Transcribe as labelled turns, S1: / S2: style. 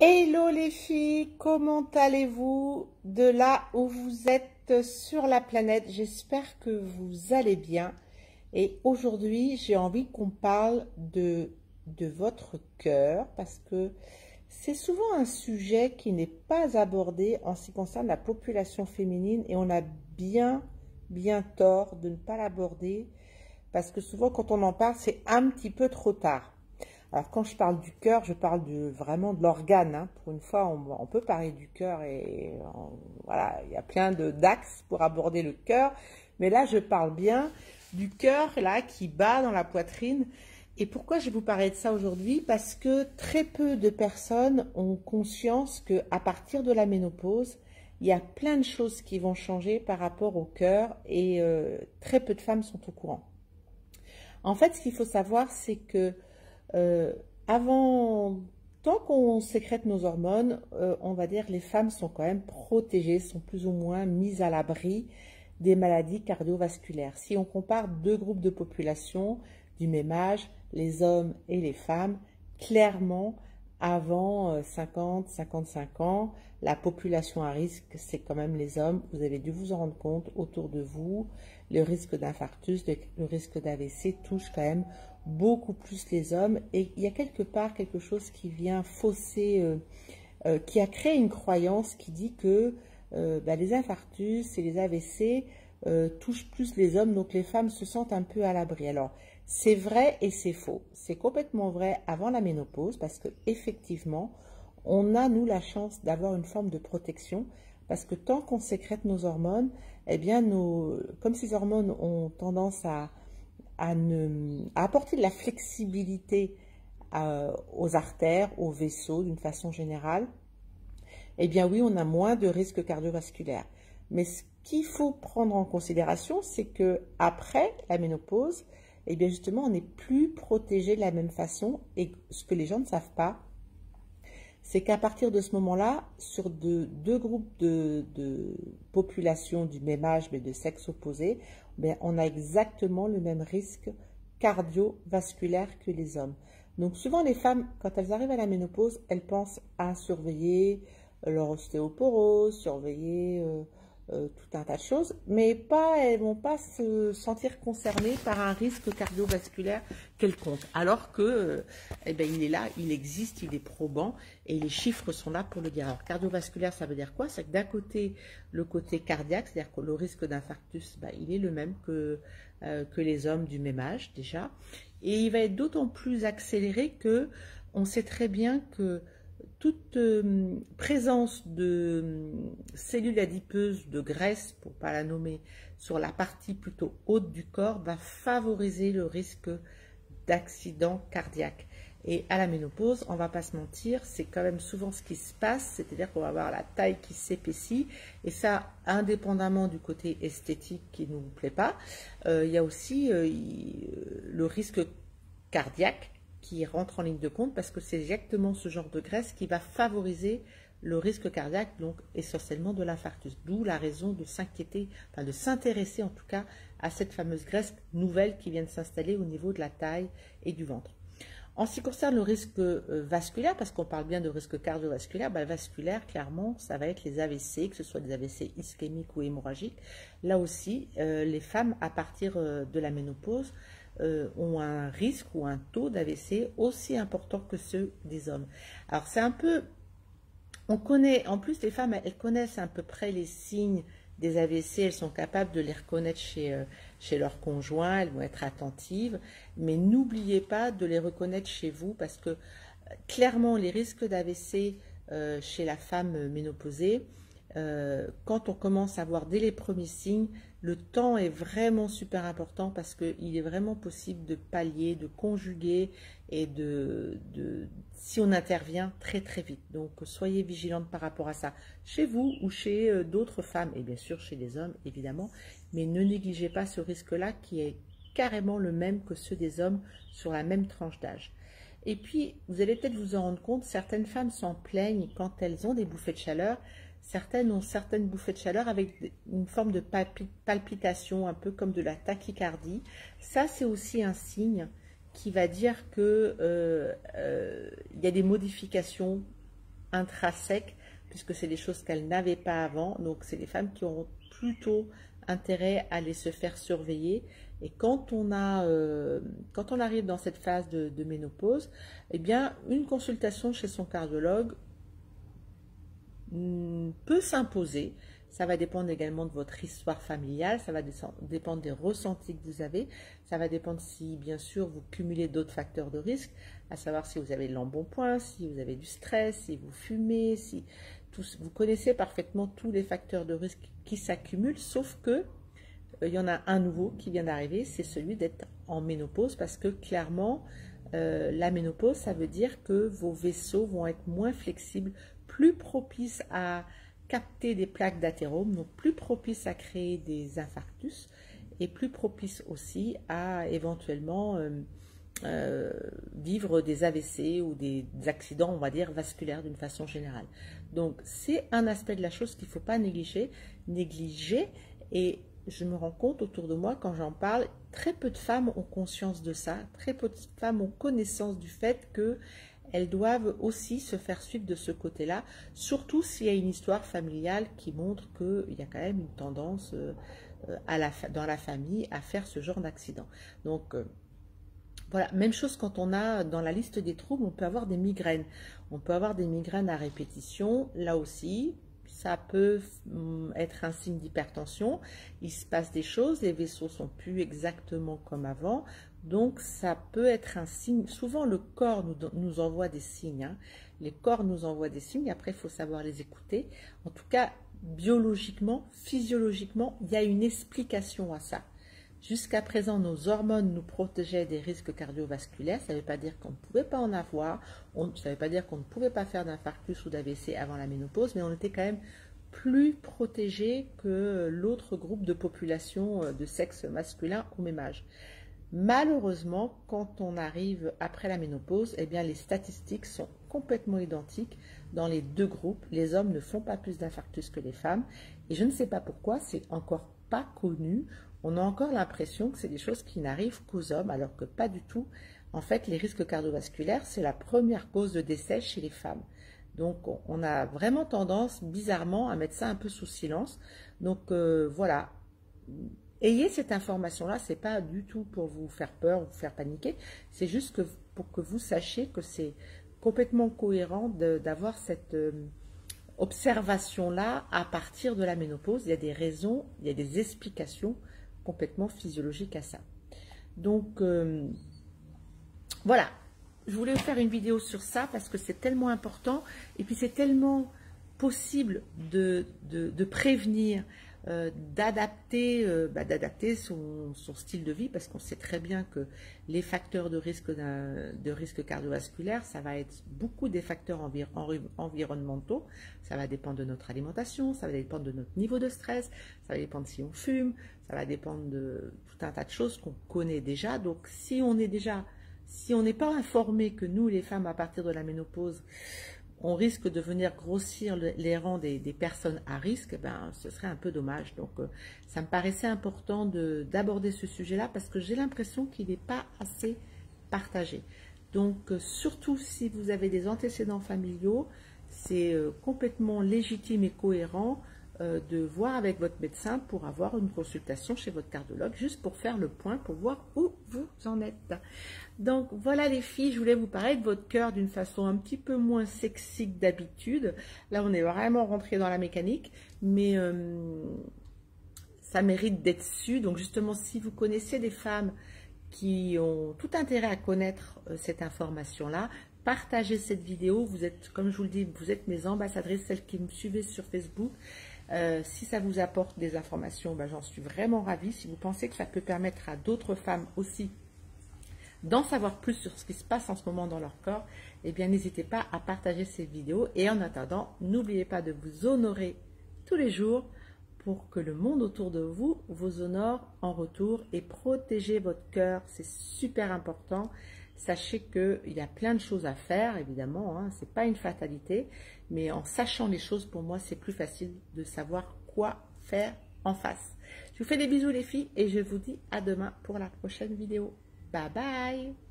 S1: Hello les filles, comment allez-vous de là où vous êtes sur la planète? J'espère que vous allez bien. Et aujourd'hui, j'ai envie qu'on parle de votre cœur parce que c'est souvent un sujet qui n'est pas abordé en ce qui concerne la population féminine et on a bien tort de ne pas l'aborder parce que souvent quand on en parle, c'est un petit peu trop tard. Alors quand je parle du cœur, je parle vraiment de l'organe, hein. Pour une fois, on peut parler du cœur et voilà, il y a plein d'axes pour aborder le cœur. Mais là, je parle bien du cœur là qui bat dans la poitrine. Et pourquoi je vais vous parler de ça aujourd'hui? Parce que très peu de personnes ont conscience qu'à partir de la ménopause, il y a plein de choses qui vont changer par rapport au cœur et très peu de femmes sont au courant. En fait, ce qu'il faut savoir, c'est que tant qu'on sécrète nos hormones, on va dire les femmes sont quand même protégées, sont plus ou moins mises à l'abri des maladies cardiovasculaires. Si on compare deux groupes de population du même âge, les hommes et les femmes, clairement, avant 50-55 ans, la population à risque, c'est quand même les hommes. Vous avez dû vous en rendre compte autour de vous. Le risque d'infarctus, le risque d'AVC touche quand même beaucoup plus les hommes. Et il y a quelque part quelque chose qui vient fausser, qui a créé une croyance qui dit que les infarctus et les AVC touchent plus les hommes, donc les femmes se sentent un peu à l'abri. Alors, c'est vrai et c'est faux. C'est complètement vrai avant la ménopause parce que effectivement, on a, nous, la chance d'avoir une forme de protection parce que tant qu'on sécrète nos hormones, eh bien, comme ces hormones ont tendance à apporter de la flexibilité aux artères, aux vaisseaux d'une façon générale, eh bien oui, on a moins de risques cardiovasculaires. Mais ce qu'il faut prendre en considération, c'est que après la ménopause, eh bien justement, on n'est plus protégé de la même façon. Et ce que les gens ne savent pas, c'est qu'à partir de ce moment-là, sur deux groupes de population du même âge, mais de sexe opposé, bien, on a exactement le même risque cardiovasculaire que les hommes. Donc souvent, les femmes, quand elles arrivent à la ménopause, elles pensent à surveiller leur ostéoporose, surveiller tout un tas de choses, mais elles ne vont pas se sentir concernées par un risque cardiovasculaire quelconque. Alors que, eh ben, il est là, il existe, il est probant, et les chiffres sont là pour le dire. Alors, cardiovasculaire, ça veut dire quoi? C'est que d'un côté, le côté cardiaque, c'est-à-dire que le risque d'infarctus, il est le même que les hommes du même âge, déjà. Et il va être d'autant plus accéléré que on sait très bien que toute présence de cellules adipeuses, de graisse, pour ne pas la nommer, sur la partie plutôt haute du corps, va favoriser le risque d'accident cardiaque. Et à la ménopause, on ne va pas se mentir, c'est quand même souvent ce qui se passe, c'est-à-dire qu'on va avoir la taille qui s'épaissit, et ça, indépendamment du côté esthétique qui ne nous plaît pas, il y a aussi le risque cardiaque qui rentre en ligne de compte parce que c'est exactement ce genre de graisse qui va favoriser le risque cardiaque, donc essentiellement de l'infarctus. D'où la raison de s'inquiéter, enfin de s'intéresser en tout cas à cette fameuse graisse nouvelle qui vient de s'installer au niveau de la taille et du ventre. En ce qui concerne le risque vasculaire, parce qu'on parle bien de risque cardiovasculaire, vasculaire, clairement, ça va être les AVC, que ce soit des AVC ischémiques ou hémorragiques. Là aussi, les femmes, à partir de la ménopause, ont un risque ou un taux d'AVC aussi important que ceux des hommes. Alors c'est un peu, on connaît, en plus les femmes, elles connaissent à peu près les signes des AVC, elles sont capables de les reconnaître chez leur conjoint, elles vont être attentives, mais n'oubliez pas de les reconnaître chez vous parce que clairement les risques d'AVC chez la femme ménopausée, quand on commence à voir dès les premiers signes, le temps est vraiment super important parce qu'il est vraiment possible de pallier, de conjuguer et si on intervient très très vite. Donc soyez vigilantes par rapport à ça, chez vous ou chez d'autres femmes et bien sûr chez les hommes évidemment, mais ne négligez pas ce risque-là qui est carrément le même que ceux des hommes sur la même tranche d'âge. Et puis, vous allez peut-être vous en rendre compte, certaines femmes s'en plaignent quand elles ont des bouffées de chaleur. Certaines ont certaines bouffées de chaleur avec une forme de palpitation, un peu comme de la tachycardie. Ça, c'est aussi un signe qui va dire que y a des modifications intrinsèques, puisque c'est des choses qu'elles n'avaient pas avant. Donc, c'est des femmes qui auront plutôt intérêt à aller se faire surveiller. Et quand on arrive dans cette phase de ménopause, eh bien, une consultation chez son cardiologue peut s'imposer. Ça va dépendre également de votre histoire familiale, ça va dépendre des ressentis que vous avez, ça va dépendre si, bien sûr, vous cumulez d'autres facteurs de risque, à savoir si vous avez de l'embonpoint, si vous avez du stress, si vous fumez, si vous connaissez parfaitement tous les facteurs de risque qui s'accumulent, sauf que il y en a un nouveau qui vient d'arriver, c'est celui d'être en ménopause, parce que clairement, la ménopause, ça veut dire que vos vaisseaux vont être moins flexibles, plus propices à capter des plaques d'athérome, donc plus propices à créer des infarctus et plus propices aussi à éventuellement vivre des AVC ou des accidents, on va dire, vasculaires d'une façon générale. Donc, c'est un aspect de la chose qu'il ne faut pas négliger. Et je me rends compte autour de moi, quand j'en parle, très peu de femmes ont conscience de ça, très peu de femmes ont connaissance du fait qu'elles doivent aussi se faire suivre de ce côté-là, surtout s'il y a une histoire familiale qui montre qu'il y a quand même une tendance dans la famille à faire ce genre d'accident. Donc, voilà, même chose quand on a dans la liste des troubles, on peut avoir des migraines. On peut avoir des migraines à répétition, là aussi. Ça peut être un signe d'hypertension, il se passe des choses, les vaisseaux sont plus exactement comme avant, donc ça peut être un signe. Souvent le corps nous envoie des signes, hein. Les corps nous envoient des signes, après il faut savoir les écouter. En tout cas, biologiquement, physiologiquement, il y a une explication à ça. Jusqu'à présent, nos hormones nous protégeaient des risques cardiovasculaires. Ça ne veut pas dire qu'on ne pouvait pas en avoir. Ça ne veut pas dire qu'on ne pouvait pas faire d'infarctus ou d'AVC avant la ménopause, mais on était quand même plus protégés que l'autre groupe de population de sexe masculin au même âge. Malheureusement, quand on arrive après la ménopause, eh bien, les statistiques sont complètement identiques dans les deux groupes. Les hommes ne font pas plus d'infarctus que les femmes. Et je ne sais pas pourquoi, c'est encore pas connu. On a encore l'impression que c'est des choses qui n'arrivent qu'aux hommes, alors que pas du tout. En fait, les risques cardiovasculaires, c'est la première cause de décès chez les femmes. Donc, on a vraiment tendance, bizarrement, à mettre ça un peu sous silence. Donc, voilà. Ayez cette information-là, c'est pas du tout pour vous faire peur ou vous faire paniquer. C'est juste pour que vous sachiez que c'est complètement cohérent d'avoir cette observation-là à partir de la ménopause. Il y a des raisons, il y a des explications complètement physiologique à ça. Donc, voilà, je voulais faire une vidéo sur ça parce que c'est tellement important et puis c'est tellement possible de prévenir, d'adapter son style de vie, parce qu'on sait très bien que les facteurs de risque cardiovasculaire, ça va être beaucoup des facteurs environnementaux. Ça va dépendre de notre alimentation, ça va dépendre de notre niveau de stress, ça va dépendre si on fume, ça va dépendre de tout un tas de choses qu'on connaît déjà. Donc si on n'est pas informé que nous, les femmes, à partir de la ménopause, on risque de venir grossir les rangs des personnes à risque, ben, ce serait un peu dommage. Donc, ça me paraissait important d'aborder ce sujet-là parce que j'ai l'impression qu'il n'est pas assez partagé. Donc, surtout si vous avez des antécédents familiaux, c'est complètement légitime et cohérent de voir avec votre médecin pour avoir une consultation chez votre cardiologue, juste pour faire le point, pour voir où vous en êtes. Donc voilà les filles, je voulais vous parler de votre cœur d'une façon un petit peu moins sexy que d'habitude. Là on est vraiment rentré dans la mécanique, mais ça mérite d'être su. Donc justement, si vous connaissez des femmes qui ont tout intérêt à connaître cette information-là, partagez cette vidéo. Vous êtes, comme je vous le dis, vous êtes mes ambassadrices, celles qui me suivez sur Facebook. Si ça vous apporte des informations, ben, j'en suis vraiment ravie. Si vous pensez que ça peut permettre à d'autres femmes aussi d'en savoir plus sur ce qui se passe en ce moment dans leur corps, eh bien n'hésitez pas à partager ces vidéos. Et en attendant, n'oubliez pas de vous honorer tous les jours pour que le monde autour de vous vous honore en retour, et protégez votre cœur, c'est super important. Sachez qu'il y a plein de choses à faire, évidemment, hein, ce n'est pas une fatalité, mais en sachant les choses, pour moi, c'est plus facile de savoir quoi faire en face. Je vous fais des bisous les filles et je vous dis à demain pour la prochaine vidéo. Bye bye!